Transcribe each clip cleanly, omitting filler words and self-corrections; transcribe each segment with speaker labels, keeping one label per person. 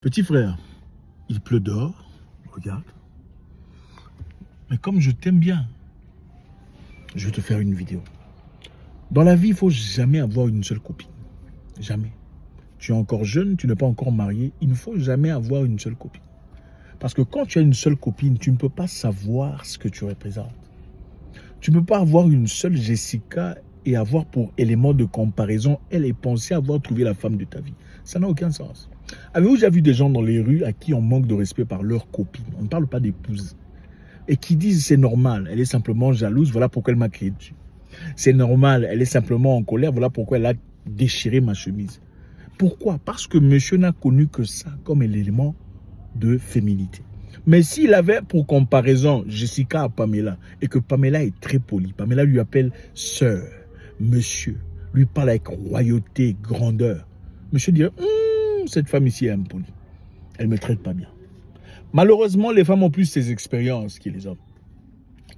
Speaker 1: Petit frère, il pleut dehors, regarde. Mais comme je t'aime bien, je vais te faire une vidéo. Dans la vie, il ne faut jamais avoir une seule copine. Jamais. Tu es encore jeune, tu n'es pas encore marié. Il ne faut jamais avoir une seule copine. Parce que quand tu as une seule copine, tu ne peux pas savoir ce que tu représentes. Tu ne peux pas avoir une seule Jessica et avoir pour élément de comparaison, elle est pensée avoir trouvé la femme de ta vie. Ça n'a aucun sens. Avez-vous déjà vu des gens dans les rues à qui on manque de respect par leur copine? On ne parle pas d'épouse. Et qui disent c'est normal, elle est simplement jalouse, voilà pourquoi elle m'a crié dessus. C'est normal, elle est simplement en colère, voilà pourquoi elle a déchiré ma chemise. Pourquoi? Parce que monsieur n'a connu que ça comme l'élément de féminité. Mais s'il avait pour comparaison Jessica à Pamela, et que Pamela est très polie, Pamela lui appelle sœur, monsieur, lui parle avec royauté, grandeur, monsieur dirait, cette femme ici est impolie, elle ne me traite pas bien. Malheureusement, les femmes ont plus ces expériences que les hommes.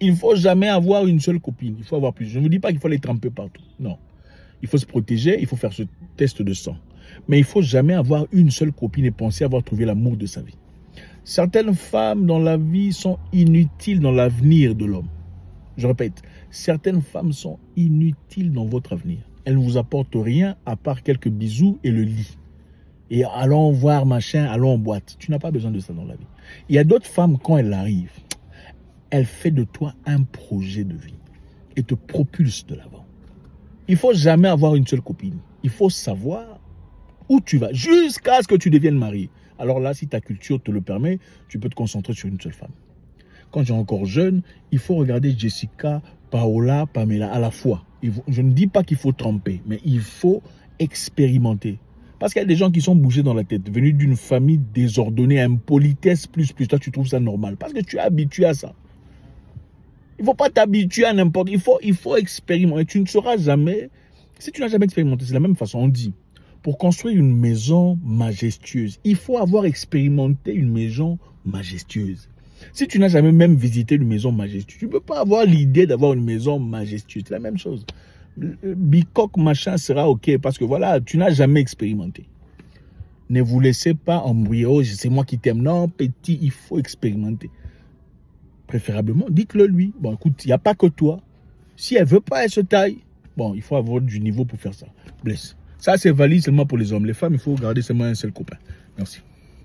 Speaker 1: Il ne faut jamais avoir une seule copine, il faut avoir plus. Je ne vous dis pas qu'il faut les tremper partout, non. Il faut se protéger, il faut faire ce test de sang. Mais il ne faut jamais avoir une seule copine et penser avoir trouvé l'amour de sa vie. Certaines femmes dans la vie sont inutiles dans l'avenir de l'homme. Je répète, certaines femmes sont inutiles dans votre avenir. Elles ne vous apportent rien à part quelques bisous et le lit. Et allons voir machin, allons en boîte. Tu n'as pas besoin de ça dans la vie. Il y a d'autres femmes, quand elles arrivent, elles font de toi un projet de vie et te propulsent de l'avant. Il ne faut jamais avoir une seule copine. Il faut savoir où tu vas jusqu'à ce que tu deviennes marié. Alors là, si ta culture te le permet, tu peux te concentrer sur une seule femme. Quand tu es encore jeune, il faut regarder Jessica, Paola, Pamela à la fois. Je ne dis pas qu'il faut tremper, mais il faut expérimenter. Parce qu'il y a des gens qui sont bougés dans la tête, venus d'une famille désordonnée, impolitesse plus. Toi, tu trouves ça normal. Parce que tu es habitué à ça. Il ne faut pas t'habituer à n'importe quoi. Il faut expérimenter. Tu ne sauras jamais. Si tu n'as jamais expérimenté, c'est la même façon. On dit, pour construire une maison majestueuse, il faut avoir expérimenté une maison majestueuse. Si tu n'as jamais même visité une maison majestueuse, tu ne peux pas avoir l'idée d'avoir une maison majestueuse. C'est la même chose. Bicoque machin sera ok parce que voilà, tu n'as jamais expérimenté. Ne vous laissez pas embrouiller. Oh, c'est moi qui t'aime. Non, petit, il faut expérimenter. Préférablement, dites-le lui. Bon, écoute, il n'y a pas que toi. Si elle ne veut pas, elle se taille. Bon, il faut avoir du niveau pour faire ça. Blesse. Ça, c'est valide seulement pour les hommes. Les femmes, il faut garder seulement un seul copain. Merci.